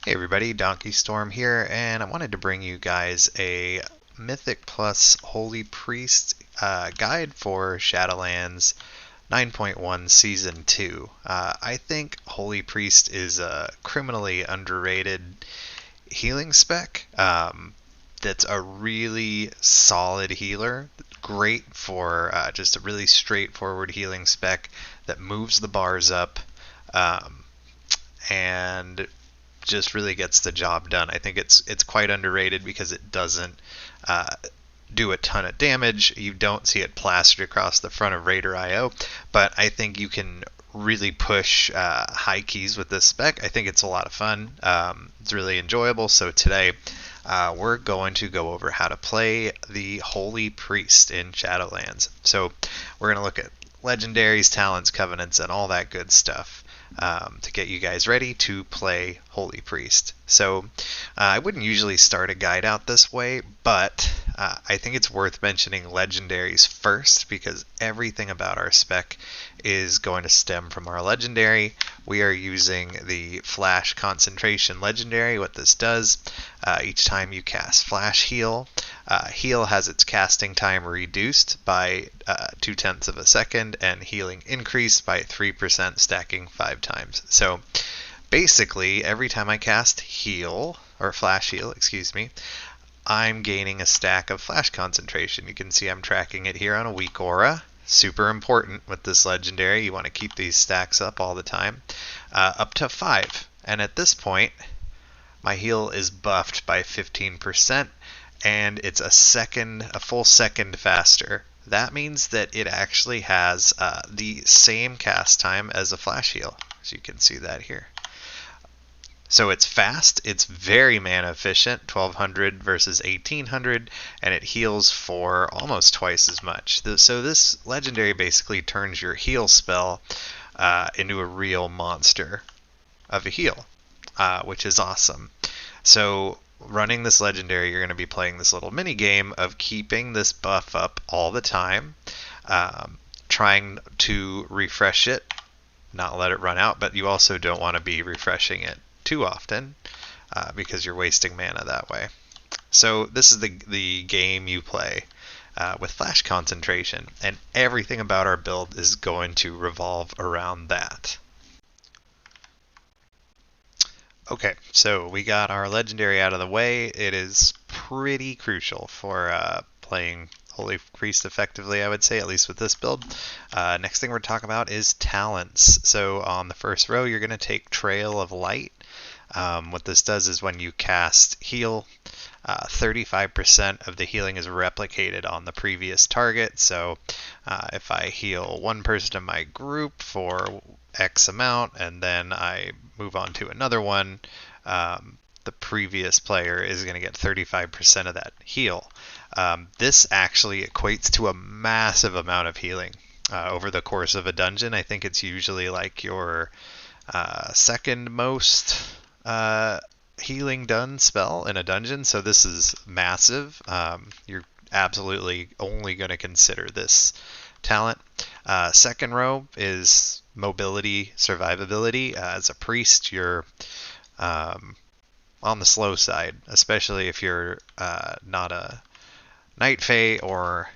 Hey everybody, Donkey Storm here, and I wanted to bring you guys a Mythic plus Holy Priest guide for Shadowlands 9.1 Season 2. I think Holy Priest is a criminally underrated healing spec. That's a really solid healer. Great for just a really straightforward healing spec that moves the bars up. And just really gets the job done. I think it's quite underrated because it doesn't do a ton of damage. You don't see it plastered across the front of Raider IO, but I think you can really push high keys with this spec. I think it's a lot of fun. It's really enjoyable. So today we're going to go over how to play the Holy Priest in Shadowlands. So we're going to look at legendaries, talents, covenants, and all that good stuff. To get you guys ready to play Holy Priest. So I wouldn't usually start a guide out this way, but I think it's worth mentioning legendaries first because everything about our spec is going to stem from our legendary. We are using the Flash Concentration legendary. What this does, each time you cast Flash Heal, Heal has its casting time reduced by 0.2 of a second and healing increased by 3%, stacking 5 times. So basically, every time I cast Heal, or Flash Heal, excuse me, I'm gaining a stack of Flash Concentration. You can see I'm tracking it here on a weak aura. Super important with this legendary. You want to keep these stacks up all the time. Up to 5. And at this point, my heal is buffed by 15%. And it's a full second faster. That means that it actually has the same cast time as a flash heal, as you can see that here. So it's fast, it's very mana efficient, 1200 versus 1800, and it heals for almost twice as much. So this legendary basically turns your heal spell into a real monster of a heal, which is awesome. So running this legendary, you're going to be playing this little mini game of keeping this buff up all the time, trying to refresh it, not let it run out, but you also don't want to be refreshing it too often because you're wasting mana that way. So this is the game you play with Flash Concentration, and everything about our build is going to revolve around that. Okay, so we got our legendary out of the way. It is pretty crucial for playing Holy Priest effectively, I would say, at least with this build. Next thing we're talking about is talents. So on the first row, you're going to take Trail of Light. What this does is when you cast Heal, 35% of the healing is replicated on the previous target. So if I heal one person in my group for X amount and then I move on to another one, the previous player is going to get 35% of that heal. This actually equates to a massive amount of healing over the course of a dungeon. I think it's usually like your second most healing done spell in a dungeon, so this is massive. You're absolutely only going to consider this talent. Second row is mobility, survivability. As a priest, you're on the slow side, especially if you're not a Night Fae or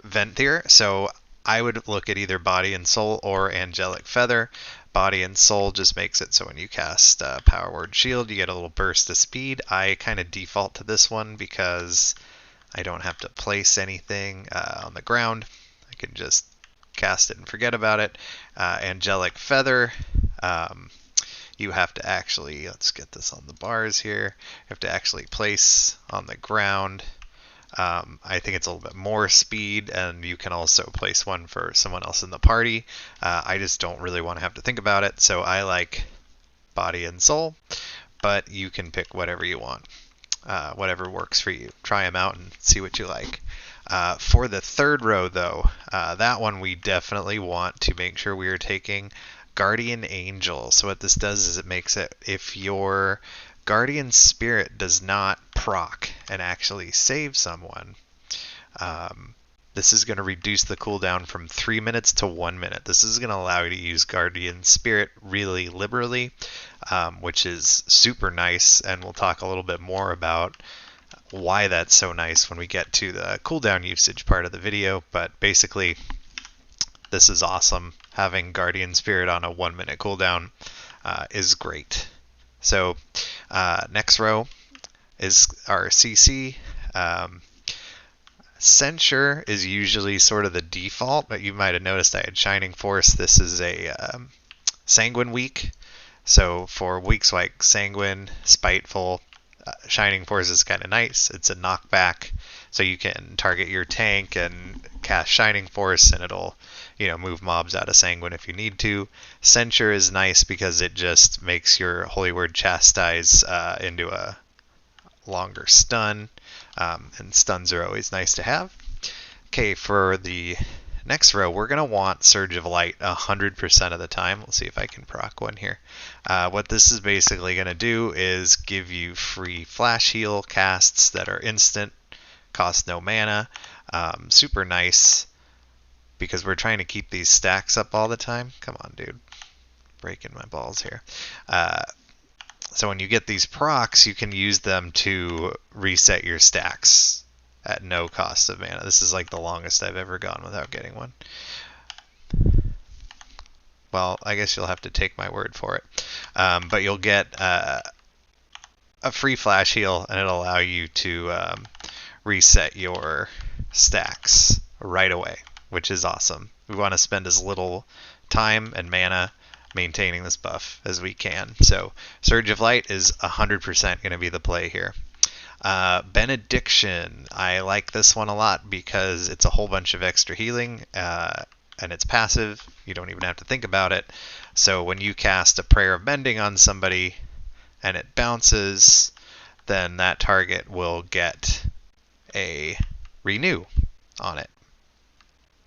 Venthyr. So I would look at either Body and Soul or Angelic Feather. Body and Soul just makes it so when you cast Power Word Shield, you get a little burst of speed. I kind of default to this one because I don't have to place anything on the ground. I can just cast it and forget about it. Angelic Feather, you have to actually, let's get this on the bars here, you have to actually place on the ground. I think it's a little bit more speed, and you can also place one for someone else in the party. I just don't really want to have to think about it, so I like Body and Soul, but you can pick whatever you want, whatever works for you. Try them out and see what you like. For the third row, though, that one we definitely want to make sure we are taking Guardian Angel. So what this does is it makes it, if your Guardian Spirit does not proc and actually save someone, This is going to reduce the cooldown from 3 minutes to 1 minute. This is going to allow you to use Guardian Spirit really liberally, which is super nice, and we'll talk a little bit more about why that's so nice when we get to the cooldown usage part of the video. But basically, this is awesome. Having Guardian Spirit on a 1 minute cooldown is great. So next row is our CC. Censure is usually sort of the default, but you might have noticed I had Shining Force. This is a Sanguine week. So for weeks like Sanguine, Spiteful, Shining Force is kind of nice. It's a knockback, so you can target your tank and cast Shining Force, and it'll, move mobs out of Sanguine if you need to. Censure is nice because it just makes your Holy Word Chastise into a longer stun, and stuns are always nice to have. Okay, for the next row, we're going to want Surge of Light 100% of the time. We'll see if I can proc one here. What this is basically going to do is give you free flash heal casts that are instant, cost no mana. Super nice, because we're trying to keep these stacks up all the time. Come on, dude. Breaking my balls here. So when you get these procs, you can use them to reset your stacks at no cost of mana. This is like the longest I've ever gone without getting one. Well, I guess you'll have to take my word for it. But you'll get a free flash heal, and it'll allow you to reset your stacks right away, which is awesome. We want to spend as little time and mana maintaining this buff as we can. So Surge of Light is 100% going to be the play here. Benediction, I like this one a lot because it's a whole bunch of extra healing, and it's passive. You don't even have to think about it. So when you cast a Prayer of Mending on somebody and it bounces, then that target will get a Renew on it,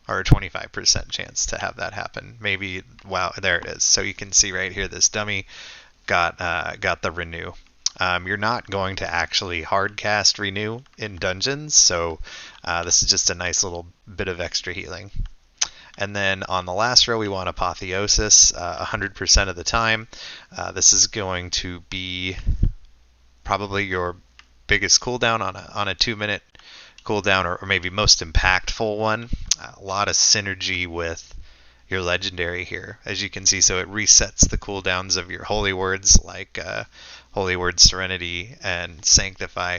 or a 25% chance to have that happen. Maybe, wow, there it is. So you can see right here, this dummy got the Renew. You're not going to actually hard cast Renew in dungeons, so this is just a nice little bit of extra healing. And then on the last row, we want Apotheosis 100% of the time. This is going to be probably your biggest cooldown on a 2 minute cooldown, or maybe most impactful one. A lot of synergy with your legendary here, as you can see. So it resets the cooldowns of your holy words, like Holy Word Serenity and Sanctify.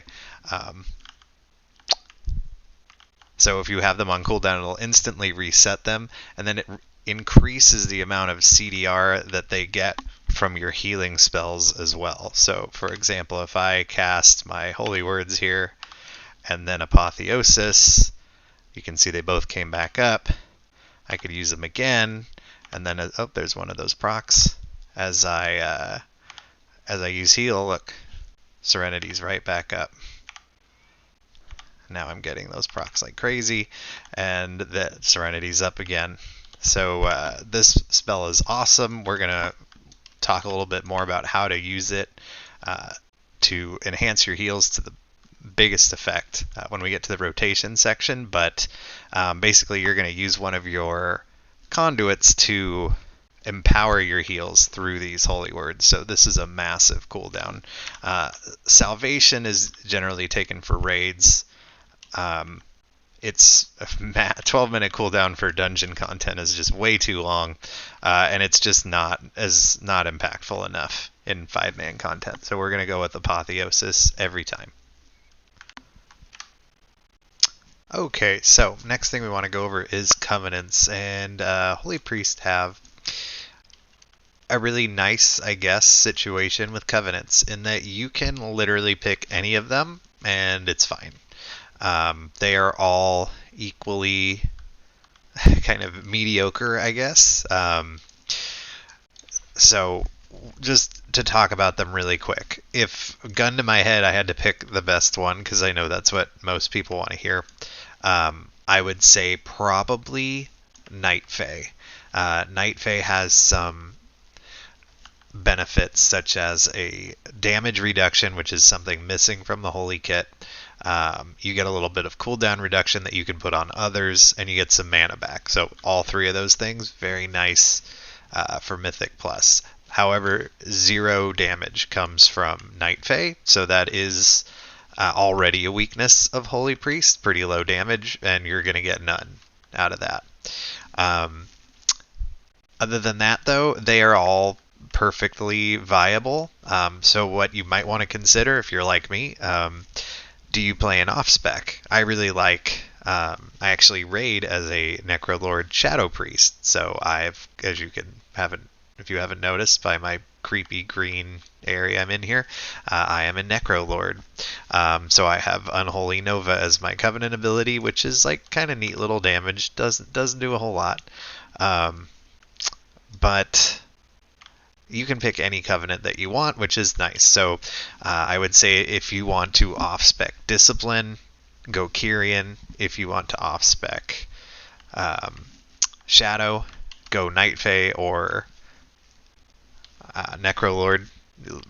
So if you have them on cooldown, it'll instantly reset them, and then it increases the amount of CDR that they get from your healing spells as well. So for example, if I cast my holy words here and then Apotheosis, you can see they both came back up. I could use them again, and then there's one of those procs. As I use heal, look, Serenity's right back up. Now I'm getting those procs like crazy, and the Serenity's up again. So this spell is awesome. We're gonna talk a little bit more about how to use it to enhance your heals to the biggest effect when we get to the rotation section, but basically you're going to use one of your conduits to empower your heals through these holy words. So this is a massive cooldown. Salvation is generally taken for raids. It's a 12-minute cooldown for dungeon content is just way too long, and it's just not impactful enough in 5-man content. So we're going to go with Apotheosis every time. Okay, so next thing we want to go over is Covenants, and Holy Priest have a really nice, I guess, situation with Covenants in that you can literally pick any of them and it's fine. They are all equally kind of mediocre, I guess. So just to talk about them really quick, if gun to my head I had to pick the best one, because I know that's what most people want to hear, I would say probably Night Fae. Night Fae has some benefits such as a damage reduction, which is something missing from the Holy Kit. You get a little bit of cooldown reduction that you can put on others, and you get some mana back. So all three of those things, very nice for Mythic Plus. However, 0 damage comes from Night Fae, so that is already a weakness of Holy Priest, pretty low damage, and you're going to get none out of that. Other than that, though, they are all perfectly viable. So what you might want to consider, if you're like me, do you play an off-spec? I really like... I actually raid as a Necrolord Shadow Priest, so I've, as you if you haven't noticed by my creepy green area I'm in here, I am a Necrolord. So I have Unholy Nova as my Covenant ability, which is like kind of neat little damage. Doesn't do a whole lot. But you can pick any Covenant that you want, which is nice. So I would say if you want to off-spec Discipline, go Kyrian. If you want to off-spec Shadow, go Night Fae or Necrolord.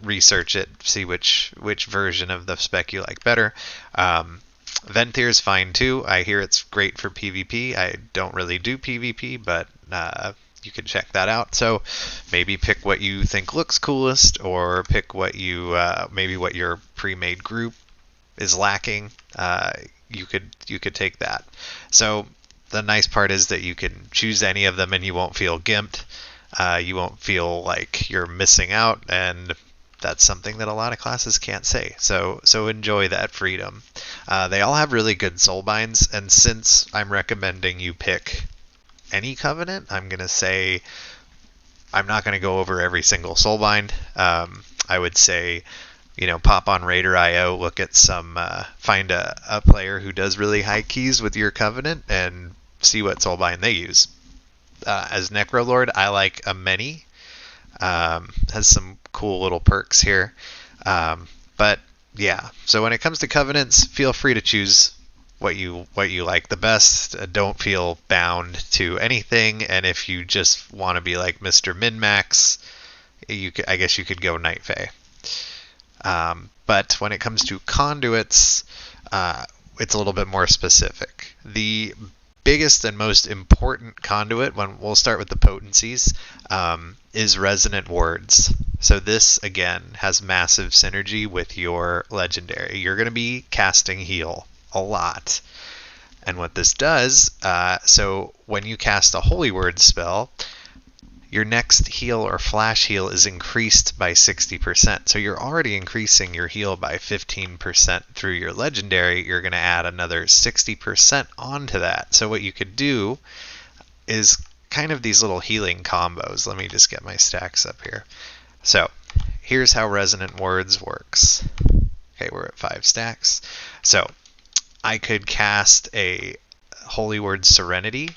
Research it, see which version of the spec you like better. Ventir's fine too. I hear it's great for PvP. I don't really do PvP, but you can check that out. So maybe pick what you think looks coolest, or pick what you maybe what your pre-made group is lacking. You could take that. So the nice part is that you can choose any of them and you won't feel gimped. You won't feel like you're missing out, and that's something that a lot of classes can't say. So enjoy that freedom. They all have really good soulbinds, and since I'm recommending you pick any Covenant, I'm going to say I'm not going to go over every single soulbind. I would say, pop on Raider.io, look at find a player who does really high keys with your Covenant, and see what soulbind they use. As Necrolord, I like a many. Has some cool little perks here. But yeah, so when it comes to Covenants, feel free to choose what you like the best. Don't feel bound to anything. And if you just want to be like Mr. Min-Max, I guess you could go Night Fae. But when it comes to Conduits, it's a little bit more specific. The biggest and most important conduit, we'll start with the potencies, is Resonant Words. So this, again, has massive synergy with your legendary. You're going to be casting heal a lot. And what this does, so when you cast a Holy Word spell, your next heal or flash heal is increased by 60%. So you're already increasing your heal by 15% through your legendary. You're going to add another 60% onto that. So what you could do is kind of these little healing combos. Let me just get my stacks up here. So here's how Resonant Words works. Okay, we're at 5 stacks. So I could cast a Holy Word Serenity,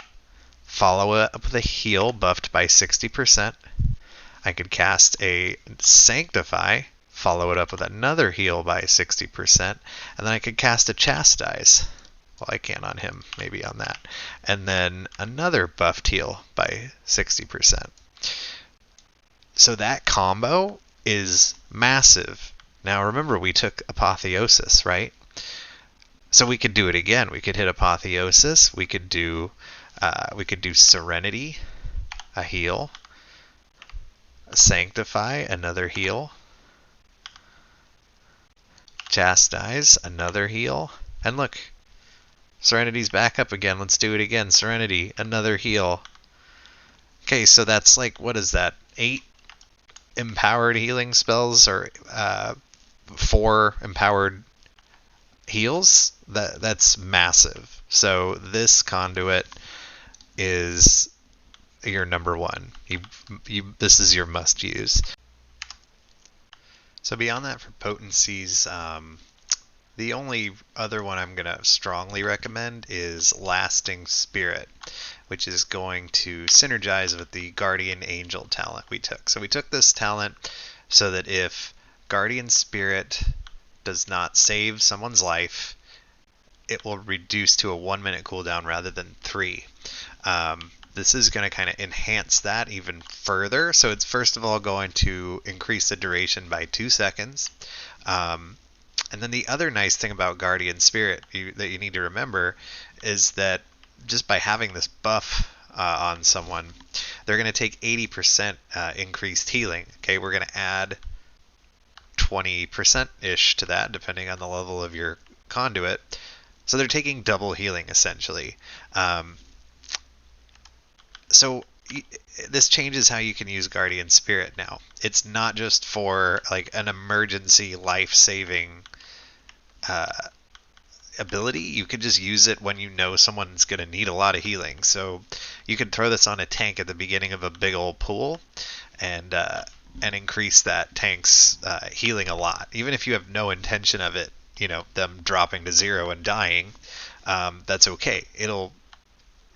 follow it up with a heal buffed by 60%. I could cast a Sanctify, follow it up with another heal by 60%, and then I could cast a Chastise. Well, I can't on him, maybe on that. And then another buffed heal by 60%. So that combo is massive. Now remember, we took Apotheosis, right? So we could do it again. We could hit Apotheosis. We could do Serenity, a heal, a Sanctify, another heal, Chastise, another heal, and look, Serenity's back up again. Let's do it again. Serenity, another heal. Okay, so that's like, what is that? 8 empowered healing spells, or 4 empowered heals? That's massive. So this conduit is your number one. This is your must use. So beyond that, for potencies, the only other one I'm going to strongly recommend is Lasting Spirit, which is going to synergize with the Guardian Angel talent we took. So we took this talent so that if Guardian Spirit does not save someone's life, it will reduce to a 1-minute cooldown rather than 3. this is going to kind of enhance that even further. So it's first of all going to increase the duration by 2 seconds. And then the other nice thing about Guardian Spirit that you need to remember is that just by having this buff on someone, they're going to take 80% increased healing. Okay, we're going to add 20%-ish to that, depending on the level of your conduit. So they're taking double healing, essentially. So this changes how you can use Guardian Spirit now. It's not just for like an emergency life-saving ability. You can just use it when you know someone's going to need a lot of healing. So you can throw this on a tank at the beginning of a big old pool and increase that tank's healing a lot. Even if you have no intention of it, them dropping to 0 and dying, that's okay. It'll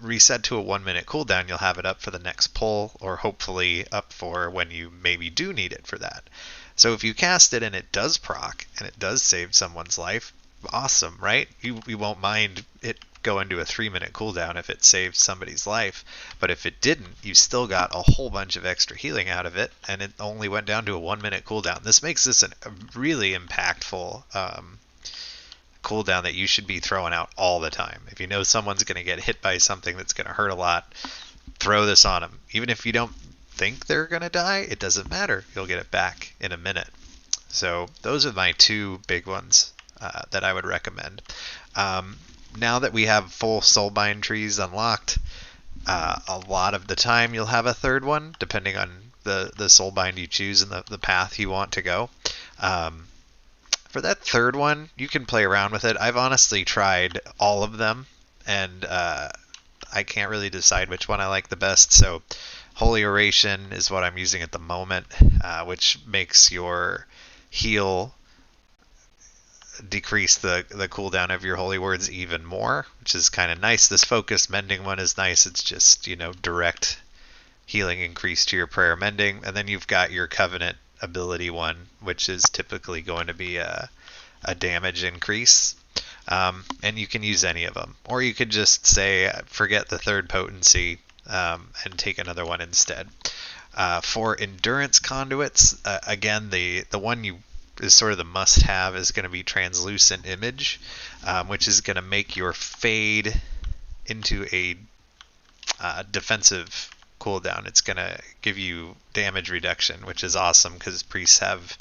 reset to a 1-minute cooldown. You'll have it up for the next pull, or hopefully up for when you maybe do need it for that. So if you cast it and it does proc and it does save someone's life, awesome, right? You won't mind it going to a 3-minute cooldown if it saves somebody's life. But if it didn't, you still got a whole bunch of extra healing out of it, and it only went down to a 1-minute cooldown. This makes this a really impactful cooldown that you should be throwing out all the time. If you know someone's going to get hit by something that's going to hurt a lot, throw this on them. Even if you don't think they're going to die, it doesn't matter. You'll get it back in a minute. So those are my 2 big ones that I would recommend. Now that we have full soulbind trees unlocked, a lot of the time you'll have a third one, depending on the soulbind you choose and the path you want to go. For that third one, you can play around with it. I've honestly tried all of them, and I can't really decide which one I like the best. So Holy Oration is what I'm using at the moment, which makes your heal decrease the cooldown of your holy words even more, which is kind of nice. This focus mending one is nice. It's just, direct healing increase to your prayer mending. And then you've got your covenant ability one, which is typically going to be a damage increase. And you can use any of them. Or you could just say, forget the third potency and take another one instead. For endurance conduits, again, the one you is sort of the must-have is going to be translucent image, which is going to make your fade into a defensive cooldown. It's going to give you damage reduction, which is awesome because priests have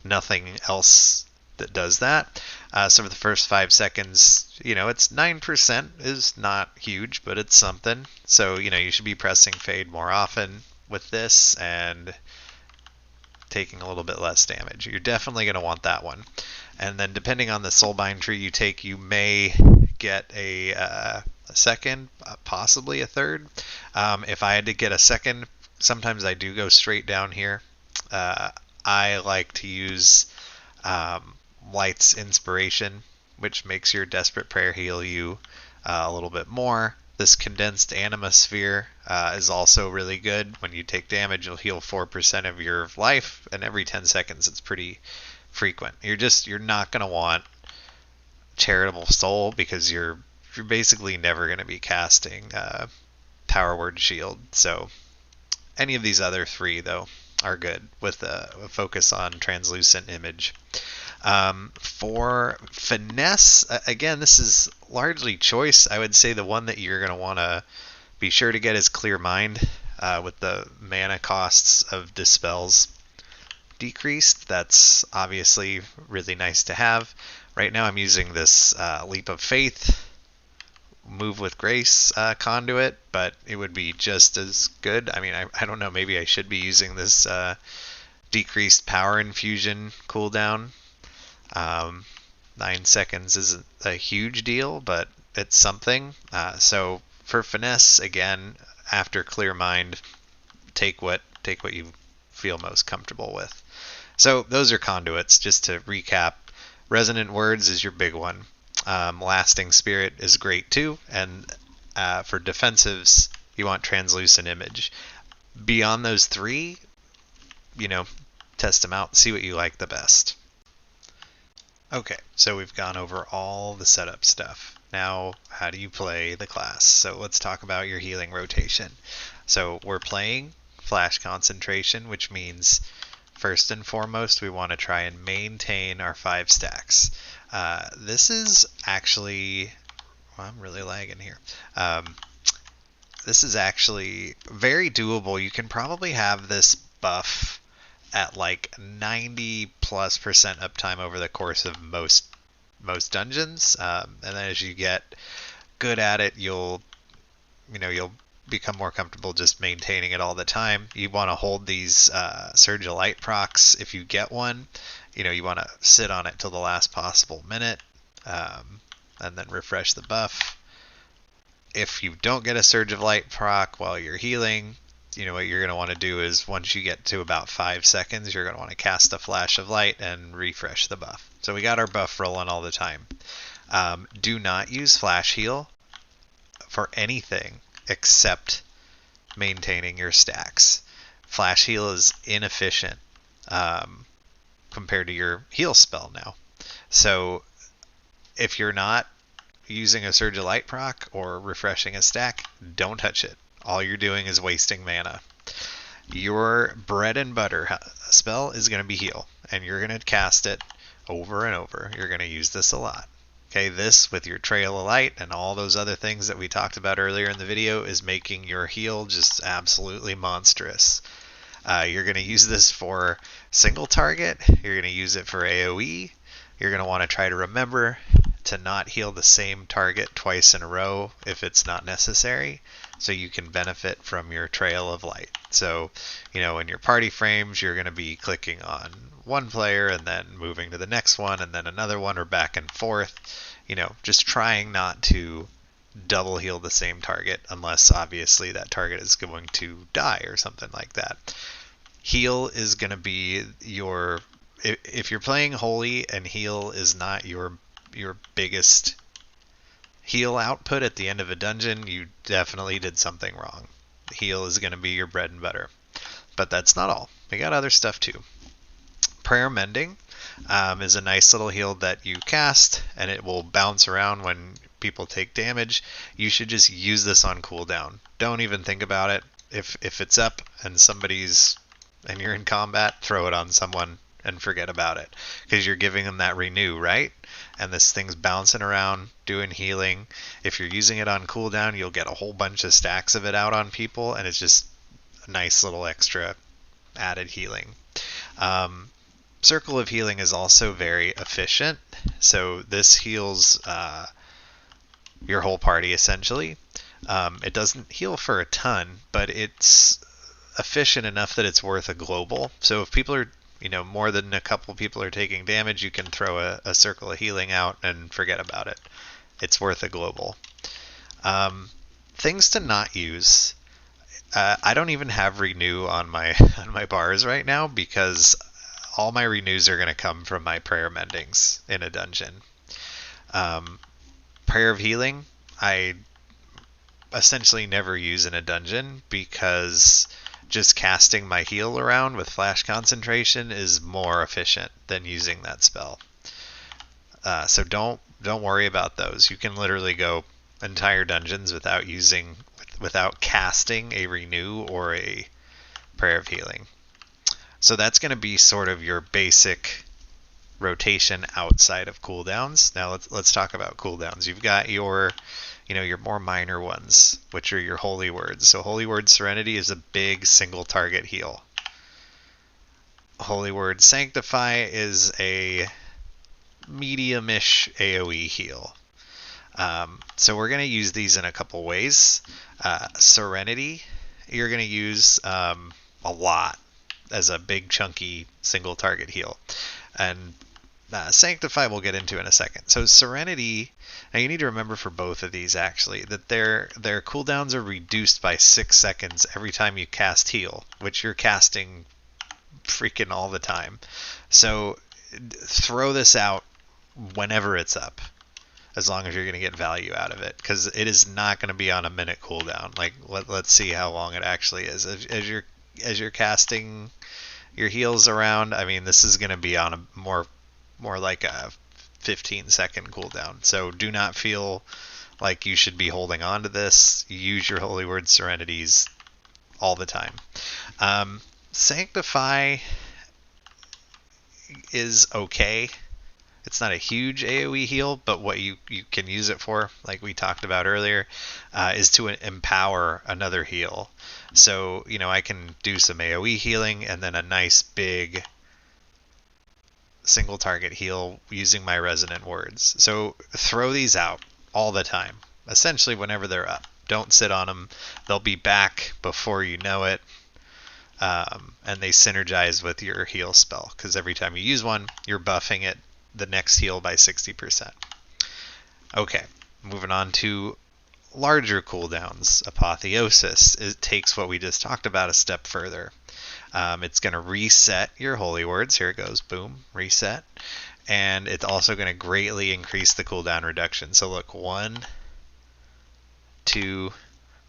nothing else that does that. So for the first 5 seconds, it's 9% is not huge, but it's something. So, you should be pressing fade more often with this and taking a little bit less damage. You're definitely going to want that one. And then depending on the soulbind tree you take, you may get a second, possibly a third. If I had to get a second, sometimes I do go straight down here. I like to use Light's Inspiration, which makes your Desperate Prayer heal you a little bit more. This Condensed Anima Sphere is also really good. When you take damage, you'll heal 4% of your life, and every 10 seconds it's pretty frequent. You're not going to want Charitable Soul because you're basically never going to be casting Power Word Shield. So any of these other 3, though, are good with a focus on Translucent Image. For Finesse, again, this is largely choice. I would say the one that you're going to want to be sure to get is Clear Mind, with the mana costs of Dispels decreased. That's obviously really nice to have. Right now I'm using this Leap of Faith, Move with Grace conduit, but it would be just as good. I mean, I don't know, maybe I should be using this decreased Power Infusion cooldown. 9 seconds isn't a huge deal, but it's something. So for Finesse, again, after Clear Mind, take what you feel most comfortable with. So those are conduits. Just to recap, Resonant Words is your big one. Lasting Spirit is great too, and for defensives, you want Translucent Image. Beyond those 3, test them out, see what you like the best. Okay, so we've gone over all the setup stuff. Now, how do you play the class. So let's talk about your healing rotation. So we're playing Flash Concentration, which means first and foremost we want to try and maintain our 5 stacks. This is actually, well, I'm really lagging here. This is actually very doable. You can probably have this buff at like 90+% uptime over the course of most dungeons, and then as you get good at it, you'll become more comfortable just maintaining it all the time. You want to hold these Surge of Light procs if you get one. You want to sit on it till the last possible minute, and then refresh the buff. If you don't get a Surge of Light proc while you're healing, what you're going to want to do is once you get to about 5 seconds, you're going to want to cast a Flash of Light and refresh the buff. So we got our buff rolling all the time. Do not use Flash Heal for anything except maintaining your stacks. Flash Heal is inefficient compared to your heal spell now. So if you're not using a Surge of Light proc or refreshing a stack, don't touch it. All you're doing is wasting mana. Your bread and butter spell is going to be heal, and you're going to cast it over and over. You're going to use this a lot. Okay, this with your Trail of Light and all those other things that we talked about earlier in the video is making your heal just absolutely monstrous. You're going to use this for single target. You're going to use it for AoE. You're going to want to try to remember to not heal the same target twice in a row if it's not necessary, so you can benefit from your Trail of Light. So, in your party frames, you're going to be clicking on one player and then moving to the next one and then another one, or back and forth. Just trying not to double heal the same target unless obviously that target is going to die or something like that. Heal is going to be your, if you're playing Holy and heal is not your biggest heal output at the end of a dungeon, you definitely did something wrong. Heal is going to be your bread and butter. But that's not all. We got other stuff too. Prayer Mending is a nice little heal that you cast, and it will bounce around when people take damage. You should just use this on cooldown. Don't even think about it. If it's up and you're in combat, throw it on someone and forget about it, because you're giving them that renew, right? And this thing's bouncing around doing healing. If you're using it on cooldown, you'll get a whole bunch of stacks of it out on people, and it's just a nice little extra added healing. Circle of Healing is also very efficient, so this heals your whole party essentially. It doesn't heal for a ton, but it's efficient enough that it's worth a global. So if people are, more than a couple people are taking damage, you can throw a Circle of Healing out and forget about it. It's worth a global. Things to not use. I don't even have renew on my bars right now, because all my renews are going to come from my prayer mendings in a dungeon. Prayer of Healing, I essentially never use in a dungeon, because just casting my heal around with Flash Concentration is more efficient than using that spell. So don't worry about those. You can literally go entire dungeons without casting a renew or a Prayer of Healing. So that's going to be sort of your basic rotation outside of cooldowns. Now let's talk about cooldowns. You've got your more minor ones, which are your Holy Words. So Holy Word Serenity is a big single target heal. Holy Word Sanctify is a medium-ish AoE heal. So we're going to use these in a couple ways. Serenity, you're going to use a lot as a big chunky single target heal. And Sanctify we'll get into in a second. So Serenity, now you need to remember for both of these actually that their cooldowns are reduced by 6 seconds every time you cast heal, which you're casting freaking all the time. So throw this out whenever it's up, as long as you're going to get value out of it, because it is not going to be on a minute cooldown. Like let's see how long it actually is. As you're casting your heals around, I mean, this is going to be on a more like a 15-second cooldown. So do not feel Like, you should be holding on to this. Use your Holy Word Serenities all the time. Sanctify is okay. It's not a huge AoE heal, but what you can use it for, like we talked about earlier, is to empower another heal. So, I can do some AoE healing and then a nice big single target heal using my resonant words. So throw these out all the time, essentially whenever they're up. Don't sit on them. They'll be back before you know it. And they synergize with your heal spell, because every time you use one, you're buffing it the next heal by 60%. Okay, moving on to larger cooldowns. Apotheosis. It takes what we just talked about a step further. It's going to reset your holy words. Here it goes. Boom. Reset. And it's also going to greatly increase the cooldown reduction. So look, 1, 2,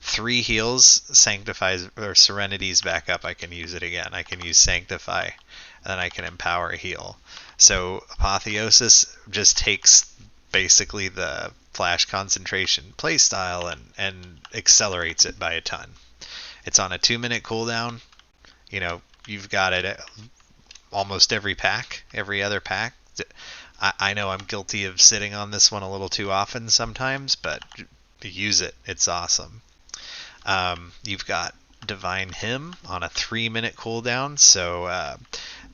3 heals, sanctifies or serenities back up. I can use it again. I can use sanctify, and then I can empower heal. So apotheosis just takes basically the flash concentration playstyle and accelerates it by a ton. It's on a 2-minute cooldown. You've got it at almost every pack, every other pack. I know I'm guilty of sitting on this one a little too often sometimes, but use it. It's awesome. You've got Divine Hymn on a 3-minute cooldown, so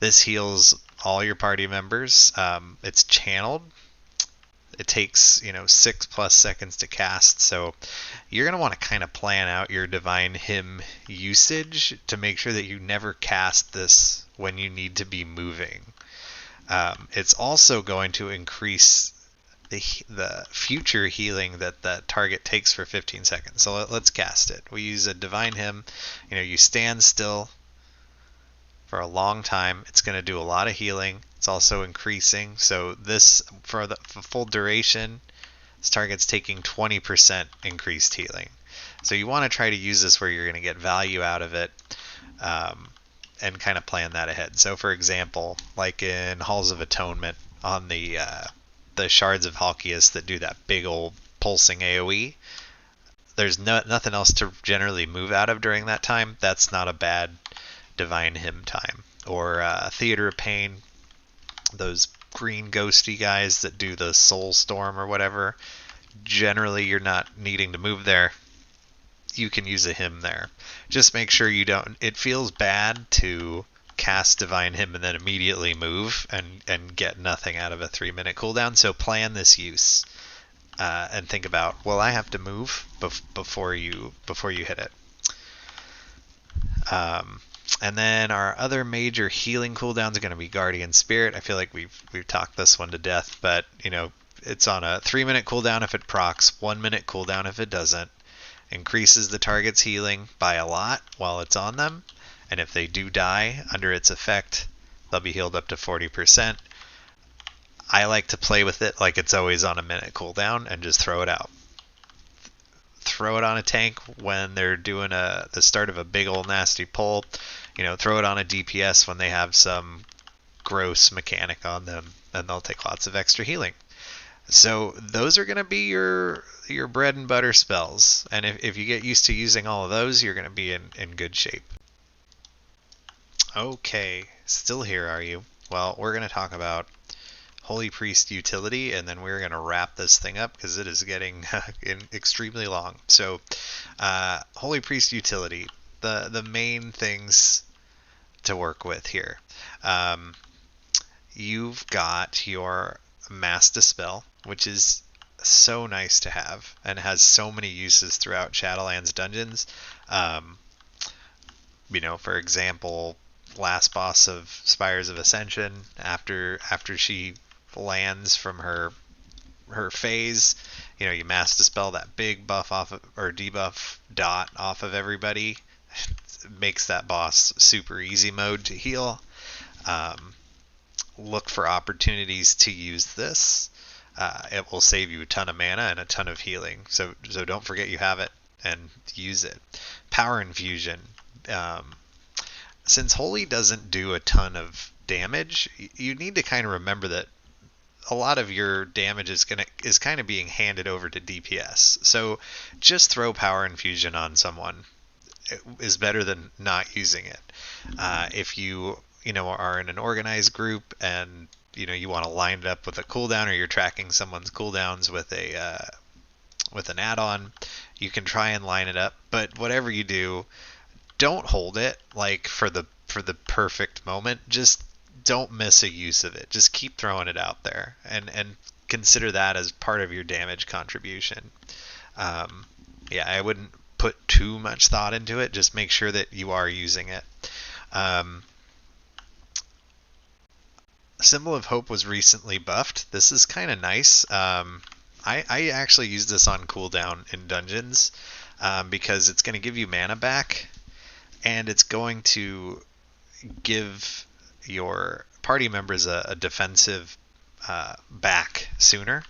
this heals all your party members. It's channeled. It takes 6+ seconds to cast, so you're going to want to kind of plan out your Divine Hymn usage to make sure that you never cast this when you need to be moving. It's also going to increase the future healing that that target takes for 15 seconds. So let's cast it. We use a Divine Hymn. You stand still for a long time. It's going to do a lot of healing. It's also increasing. So this, for the full duration, this target's taking 20% increased healing. So you want to try to use this where you're going to get value out of it, and kind of plan that ahead. So for example, like in Halls of Atonement on the Shards of Halkias that do that big old pulsing AoE, there's nothing else to generally move out of during that time. That's not a bad Divine Hymn time. Or Theater of Pain, those green ghosty guys that do the Soul Storm or whatever. Generally, you're not needing to move there. You can use a hymn there. Just make sure you don't. It feels bad to cast Divine Hymn and then immediately move and get nothing out of a 3-minute cooldown. So plan this use and think about, well, I have to move before you hit it. And then our other major healing cooldowns are going to be Guardian Spirit. I feel like we've talked this one to death, but it's on a 3-minute cooldown if it procs, 1-minute cooldown if it doesn't. Increases the target's healing by a lot while it's on them, and if they do die under its effect, they'll be healed up to 40%. I like to play with it like it's always on a minute cooldown and just throw it out. Throw it on a tank when they're doing the start of a big old nasty pull. Throw it on a DPS when they have some gross mechanic on them, and they'll take lots of extra healing. So those are going to be your bread and butter spells, and if you get used to using all of those, you're going to be in good shape. Okay, still here, are you? Well, we're going to talk about Holy Priest utility, and then we're going to wrap this thing up because it is getting extremely long. So, Holy Priest utility, the main things to work with here. You've got your Mass Dispel, which is so nice to have and has so many uses throughout Shadowlands dungeons. For example, last boss of Spires of Ascension, after she lands from her phase, you Mass Dispel that big buff off of, or debuff dot off of everybody. It makes that boss super easy mode to heal. Look for opportunities to use this. It will save you a ton of mana and a ton of healing. So don't forget you have it and use it. Power Infusion. Since Holy doesn't do a ton of damage, you need to kind of remember that a lot of your damage is kind of being handed over to DPS. So just throw power infusion on someone is better than not using it. If you know are in an organized group and you want to line it up with a cooldown, or you're tracking someone's cooldowns with an add-on, you can try and line it up. But whatever you do, don't hold it like for the perfect moment. Just don't miss a use of it. Just keep throwing it out there, and consider that as part of your damage contribution. Yeah, I wouldn't put too much thought into it. Just make sure that you are using it. Symbol of Hope was recently buffed. This is kind of nice. I actually use this on cooldown in dungeons because it's going to give you mana back, and it's going to give your party members a defensive back sooner.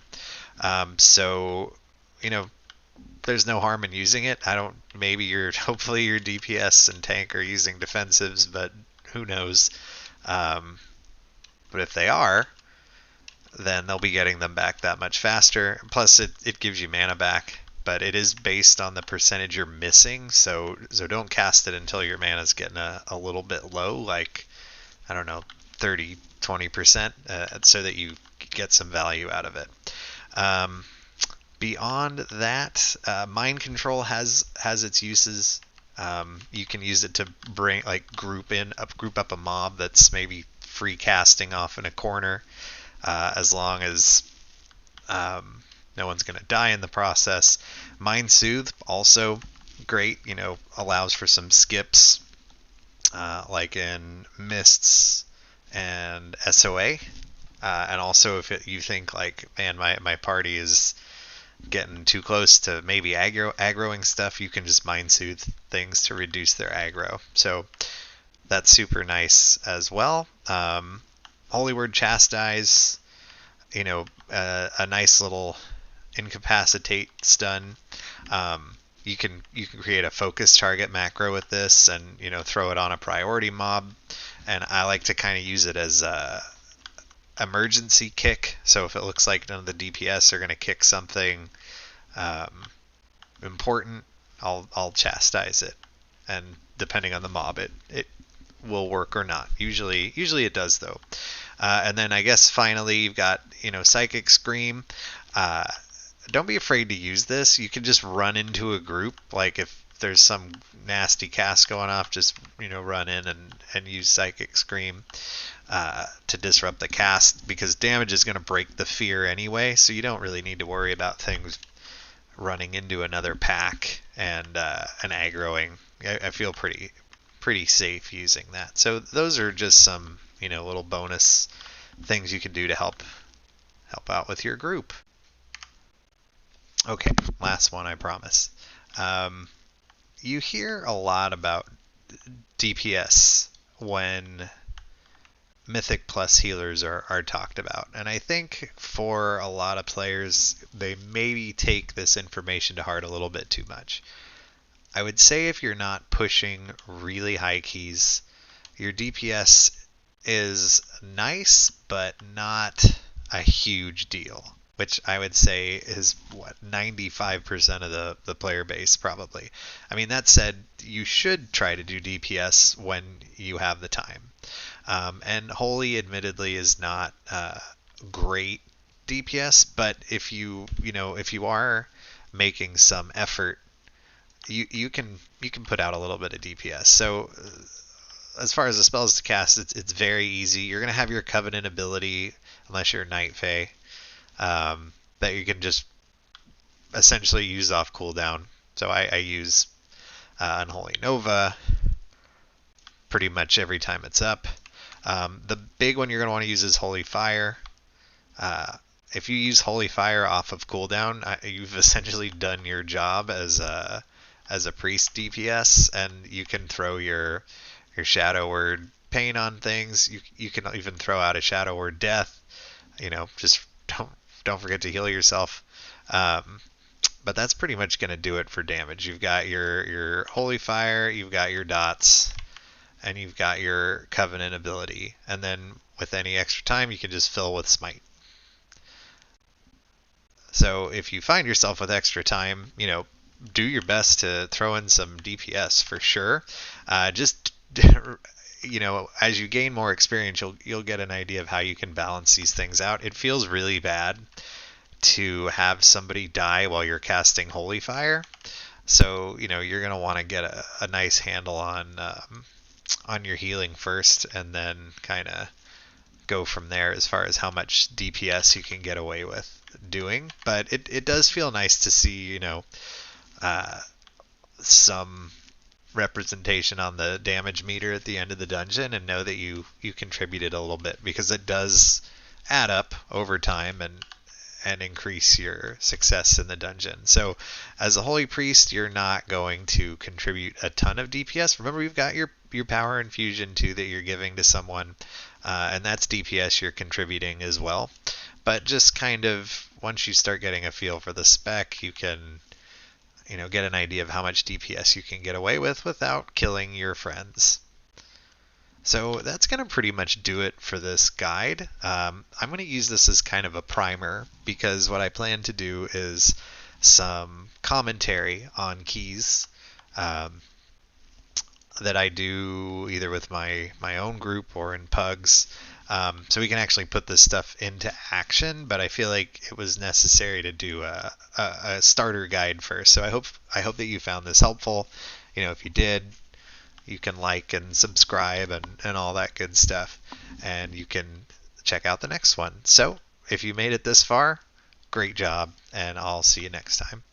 So, there's no harm in using it. Hopefully your DPS and tank are using defensives, but who knows? But if they are, then they'll be getting them back that much faster. Plus, it gives you mana back, but it is based on the percentage you're missing. So don't cast it until your mana's getting a little bit low, like, I don't know, 30, 20%, so that you get some value out of it. Beyond that, mind control has its uses. You can use it to group up a mob that's maybe free casting off in a corner, as long as no one's going to die in the process. Mind Soothe, also great, allows for some skips, like in Mists and SOA. And also if you think like, man, my party is getting too close to maybe aggroing stuff, you can just Mind Soothe things to reduce their aggro. So that's super nice as well. Holy Word Chastise, a nice little incapacitate stun. You can create a focus target macro with this, and throw it on a priority mob. And I like to kind of use it as a emergency kick. So if it looks like none of the DPS are going to kick something important, I'll chastise it, and depending on the mob, it will work or not. Usually it does, though. And then I guess finally you've got Psychic Scream. Don't be afraid to use this. You can just run into a group. Like if there's some nasty cast going off, just run in and use Psychic Scream to disrupt the cast, because damage is going to break the fear anyway, so you don't really need to worry about things running into another pack and aggroing. I feel pretty safe using that. So those are just some little bonus things you can do to help out with your group. Okay, last one, I promise. You hear a lot about DPS when Mythic plus healers are talked about, and I think for a lot of players, they maybe take this information to heart a little bit too much. I would say if you're not pushing really high keys, your DPS is nice, but not a huge deal, which I would say is 95% of the player base probably. I mean, that said, you should try to do DPS when you have the time. And Holy admittedly is not great DPS, but if you are making some effort, you can put out a little bit of DPS. So as far as the spells to cast, it's very easy. You're gonna have your Covenant ability, unless you're Night Fae, that you can just essentially use off cooldown. So I use Unholy Nova pretty much every time it's up. The big one you're going to want to use is Holy Fire. If you use Holy Fire off of cooldown, you've essentially done your job as a priest DPS, and you can throw your Shadow Word Pain on things. You can even throw out a Shadow Word Death. Just don't forget to heal yourself. But that's pretty much going to do it for damage. You've got your Holy Fire, you've got your dots, and you've got your Covenant ability. And then with any extra time, you can just fill with Smite. So if you find yourself with extra time, do your best to throw in some DPS for sure. Just as you gain more experience, you'll get an idea of how you can balance these things out. It feels really bad to have somebody die while you're casting Holy Fire. So you're gonna want to get a nice handle on your healing first, and then kind of go from there as far as how much DPS you can get away with doing. But it does feel nice to see some representation on the damage meter at the end of the dungeon, and know that you contributed a little bit, because it does add up over time and increase your success in the dungeon. So as a holy priest, you're not going to contribute a ton of DPS. Remember, you've got your power infusion too that you're giving to someone, and that's DPS you're contributing as well. But just kind of once you start getting a feel for the spec, you can get an idea of how much DPS you can get away with without killing your friends. So that's going to pretty much do it for this guide. I'm going to use this as kind of a primer, because what I plan to do is some commentary on keys that I do either with my own group or in pugs. So we can actually put this stuff into action, but I feel like it was necessary to do a starter guide first. So I hope that you found this helpful. If you did, you can like and subscribe and all that good stuff, and you can check out the next one. So if you made it this far, great job, and I'll see you next time.